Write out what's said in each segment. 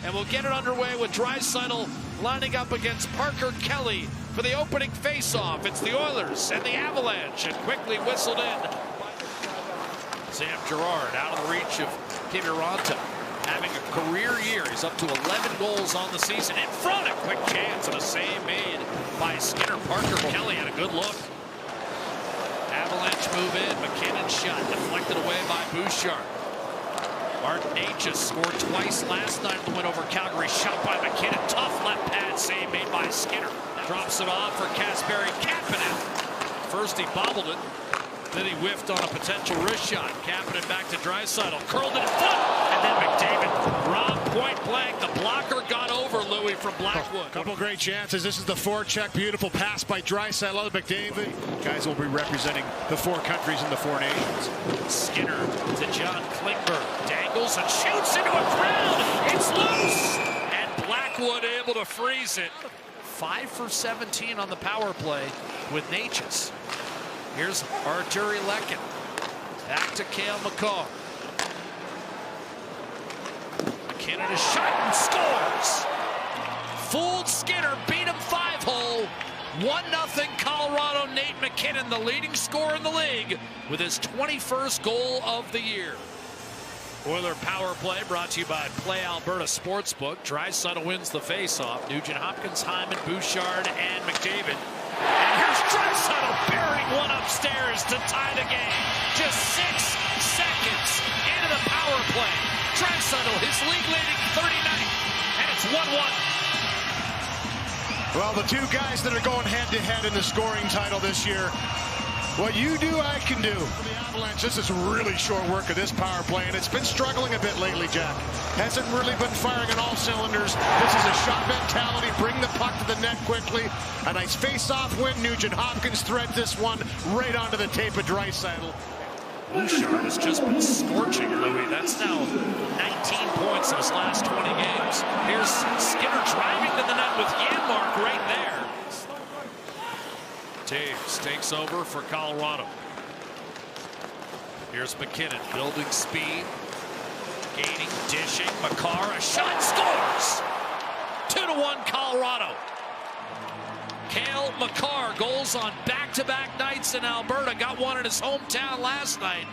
And we'll get it underway with Draisaitl lining up against Parker Kelly for the opening face-off. It's the Oilers and the Avalanche, and quickly whistled in. Sam Girard out of the reach of Kiviranta, having a career year. He's up to 11 goals on the season. In front, a quick chance and a save made by Skinner. Parker Kelly had a good look. Avalanche move in. MacKinnon shot deflected away by Bouchard. Martin Necas scored twice last night in the win over Calgary. Shot by MacKinnon. Tough left pad save made by Skinner. Drops it off for Kasperi Kapanen. First he bobbled it. Then he whiffed on a potential wrist shot. Kapanen back to Draisaitl. Curled it in foot. And then McDavid robbed point blank. The blocker got over Louis from Blackwood. Couple great chances. This is the forecheck. Beautiful pass by Draisaitl. McDavid. Guys will be representing the four countries and the four nations. Skinner to John Klingberg. Dangles and shoots into a crowd. It's loose. And Blackwood able to freeze it. 5 for 17 on the power play with Necas. Here's Arturi Lekin. Back to Cale Makar. MacKinnon is shot and scores. Fooled Skinner, beat him 5-hole. 1-0 Colorado. Nathan MacKinnon, the leading scorer in the league, with his 21st goal of the year. Oiler power play brought to you by Play Alberta Sportsbook. Draisaitl wins the faceoff. Nugent Hopkins, Hyman, Bouchard, and McDavid. And here's Draisaitl burying one upstairs to tie the game. Just 6 seconds into the power play. Draisaitl, his league-leading 39th, and it's 1-1. Well, the two guys that are going head-to-head in the scoring title this year. What you do, I can do. For the Avalanche, this is really short work of this power play, and it's been struggling a bit lately, Jack. Hasn't really been firing on all cylinders. This is a shot mentality. Bring the puck to the net quickly. A nice face-off win. Nugent Hopkins threads this one right onto the tape of Draisaitl. Bouchard has just been scorching Louis. That's now 19 points in his last 20 games. Here's Skinner driving to the net with Janmark right there. Taves takes over for Colorado. Here's MacKinnon building speed, gaining, dishing. Makar, a shot, scores. 2-1 Colorado. Cale Makar goals on back-to-back nights in Alberta. Got one in his hometown last night.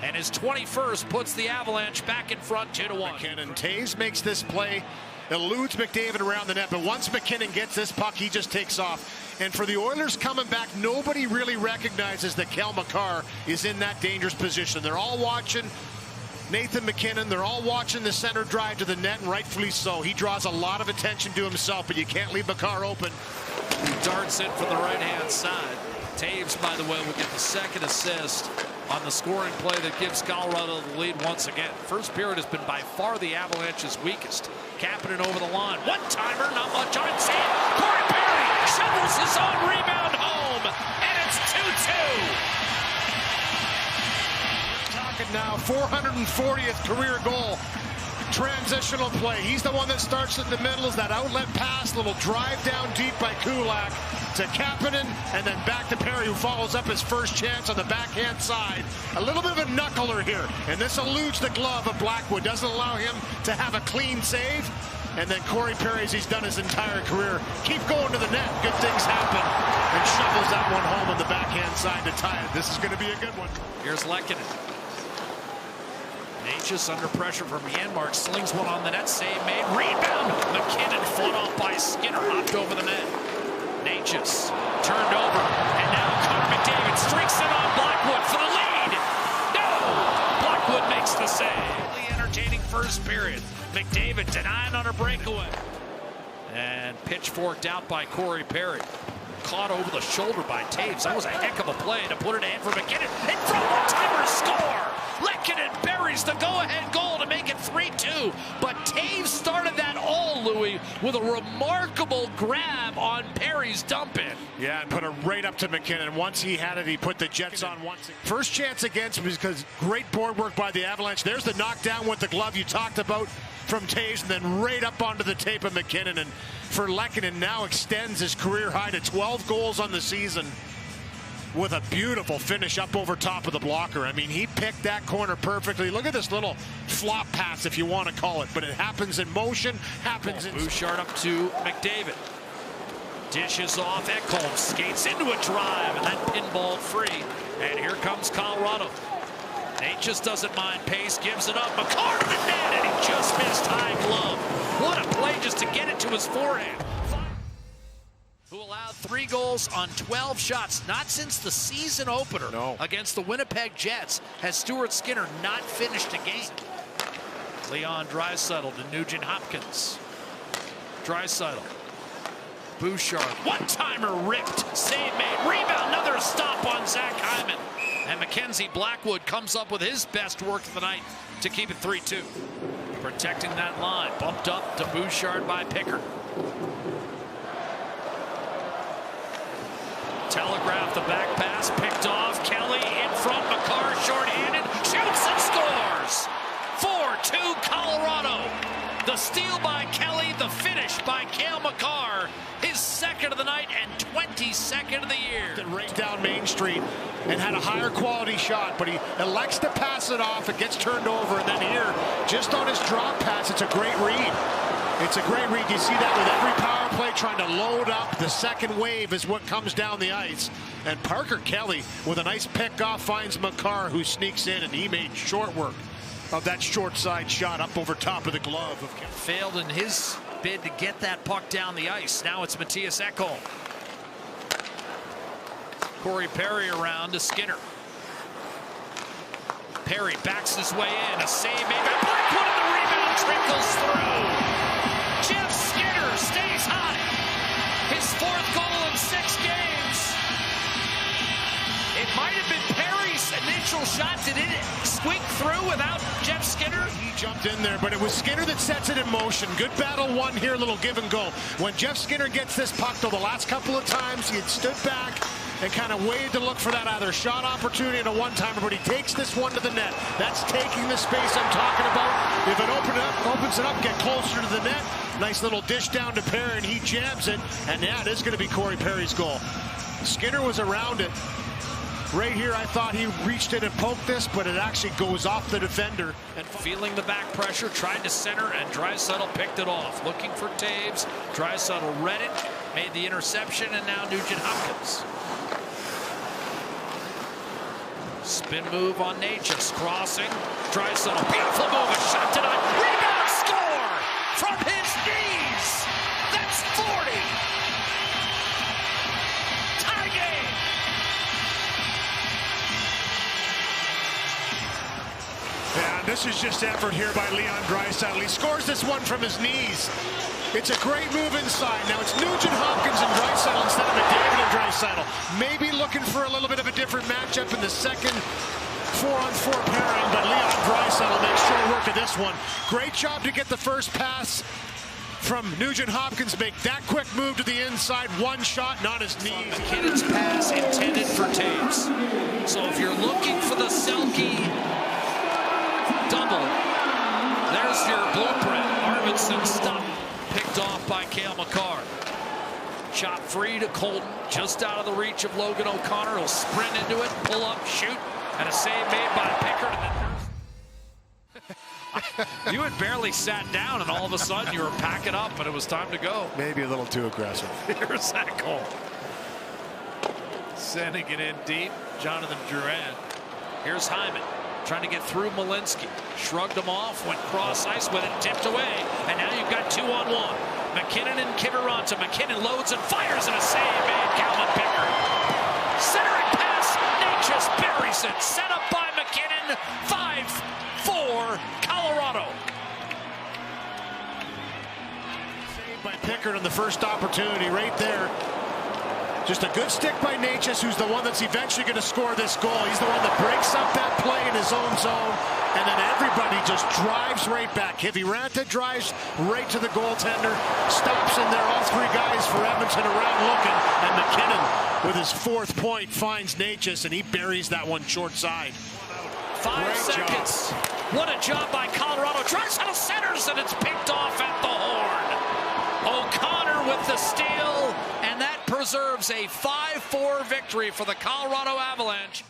And his 21st puts the Avalanche back in front 2-1. MacKinnon. Taves makes this play, eludes McDavid around the net, but once MacKinnon gets this puck, he just takes off. And for the Oilers coming back, nobody really recognizes that Cale Makar is in that dangerous position. They're all watching Nathan MacKinnon. They're all watching the center drive to the net, and rightfully so. He draws a lot of attention to himself, but you can't leave Makar open. He darts in from the right-hand side. Taves, by the way, will get the second assist on the scoring play that gives Colorado the lead once again. First period has been by far the Avalanche's weakest. Kapanen over the line. One-timer, not much on it. Corey Perry shovels his own rebound home, and it's 2-2. We're talking now 440th career goal. Transitional play. He's the one that starts in the middle. Is that outlet pass, little drive down deep by Kulak to Kapanen, and then back to Perry, who follows up his first chance on the backhand side. A little bit of a knuckler here, and this eludes the glove of Blackwood. Doesn't allow him to have a clean save. And then Corey Perry, as he's done his entire career, keep going to the net. Good things happen. And shovels that one home on the backhand side to tie it. This is going to be a good one. Here's Lekkinen. Necas under pressure from Janmark, slings one on the net, save made, rebound. MacKinnon fought off by Skinner, hopped over the net. Necas turned over, and now Connor McDavid streaks it on Blackwood for the lead. No! Blackwood makes the save. Really entertaining first period. McDavid denying on a breakaway. And pitchforked out by Corey Perry. Caught over the shoulder by Taves. That was a heck of a play to put it in for MacKinnon. And from one-timer score! Lekkinen buries the go-ahead goal to make it 3-2. But Taves started that all, Louis, with a remarkable grab on Perry's dump-in. Yeah, and put it right up to MacKinnon. Once he had it, he put the Jets on once. First chance against him because great board work by the Avalanche. There's the knockdown with the glove you talked about from Taves, and then right up onto the tape of MacKinnon. And for Lekkinen, now extends his career high to 12 goals on the season. with a beautiful finish up over top of the blocker. I mean, he picked that corner perfectly. Look at this little flop pass, if you want to call it, but it happens in motion, happens in... Bouchard up to McDavid. Dishes off, Ekholm skates into a drive, and that pinball free. And here comes Colorado. Necas doesn't mind pace, gives it up. Makar to the net, and he just missed high glove. What a play just to get it to his forehand. Who allowed 3 goals on 12 shots. Not since the season opener against the Winnipeg Jets has Stuart Skinner not finished a game. Leon Draisaitl to Nugent Hopkins. Draisaitl. Bouchard. One-timer ripped. Save made. Rebound. Another stop on Zach Hyman. And Mackenzie Blackwood comes up with his best work of the night to keep it 3-2. Protecting that line. Bumped up to Bouchard by Pickard. Telegraph the back pass, picked off. Kelly in front, Makar short-handed, shoots and scores! 4-2 Colorado. The steal by Kelly, the finish by Cale Makar. His second of the night and 22nd of the year. Right down Main Street and had a higher quality shot, but he elects to pass it off. It gets turned over, and then here, just on his drop pass, it's a great read. It's a great read. You see that with every power play trying to load up. The second wave is what comes down the ice. And Parker Kelly with a nice pick off finds Makar, who sneaks in, and he made short work of that short side shot up over top of the glove of Kelly. Failed in his bid to get that puck down the ice. Now it's Matthias Ekholm. Corey Perry around to Skinner. Perry backs his way in. A save made by Blackwood, and the rebound trickles through. Jeff Skinner stays hot. His 4th goal in 6 games. It might have been Perry's initial shot. Did it squeak through without Jeff Skinner? He jumped in there, but it was Skinner that sets it in motion. Good battle won here, little give and go. When Jeff Skinner gets this puck, though, the last couple of times he had stood back and kind of waited to look for that either shot opportunity and a one-timer, but he takes this one to the net. That's taking the space I'm talking about. If it opens it up, get closer to the net. Nice little dish down to Perry, and he jams it, and that is going to be Corey Perry's goal. Skinner was around it. Right here, I thought he reached it and poked this, but it actually goes off the defender. And feeling the back pressure, tried to center, and Draisaitl picked it off. Looking for Taves. Draisaitl read it, made the interception, and now Nugent Hopkins. Spin move on Necas, crossing. Draisaitl, beautiful move, a shot tonight. Rebound, score from his knees. That's 40. Tie game. Yeah, this is just effort here by Leon Draisaitl. He scores this one from his knees. It's a great move inside. Now it's Nugent Hopkins and Draisaitl instead of McDavid and Draisaitl. Maybe looking for a little bit of a different matchup in the second 4-on-4 pairing, but Leon Draisaitl makes short work of this one. Great job to get the first pass from Nugent Hopkins. Make that quick move to the inside. One shot, not his knees. McKinnon's pass intended for Taves. So if you're looking for the Selke double, there's your blueprint. Arvidsson stop. Picked off by Cale Makar. Shot free to Colton, just out of the reach of Logan O'Connor. He'll sprint into it, pull up, shoot, and a save made by Pickard. And you had barely sat down, and all of a sudden you were packing up, and it was time to go. Maybe a little too aggressive. Here's that goal. Sending it in deep, Jonathan Drouin. Here's Hyman. Trying to get through Malinsky. Shrugged him off, went cross ice with it, tipped away. And now you've got 2-on-1. MacKinnon and Kiviranta. MacKinnon loads and fires, and a save made. Calvin Pickard. Centering pass. Necas buries it. Set up by MacKinnon. 5-4 Colorado. Saved by Pickard on the first opportunity right there. Just a good stick by Necas, who's the one that's eventually going to score this goal. He's the one that breaks up that play in his own zone, and then everybody just drives right back. Kiviranta drives right to the goaltender, stops in there. All 3 guys for Edmonton around looking, and MacKinnon with his 4th point finds Necas, and he buries that one short side. 5 seconds. What a job by Colorado. Draisaitl centers, and it's picked off at the horn. O'Connor with the steal, and that deserves a 5-4 victory for the Colorado Avalanche.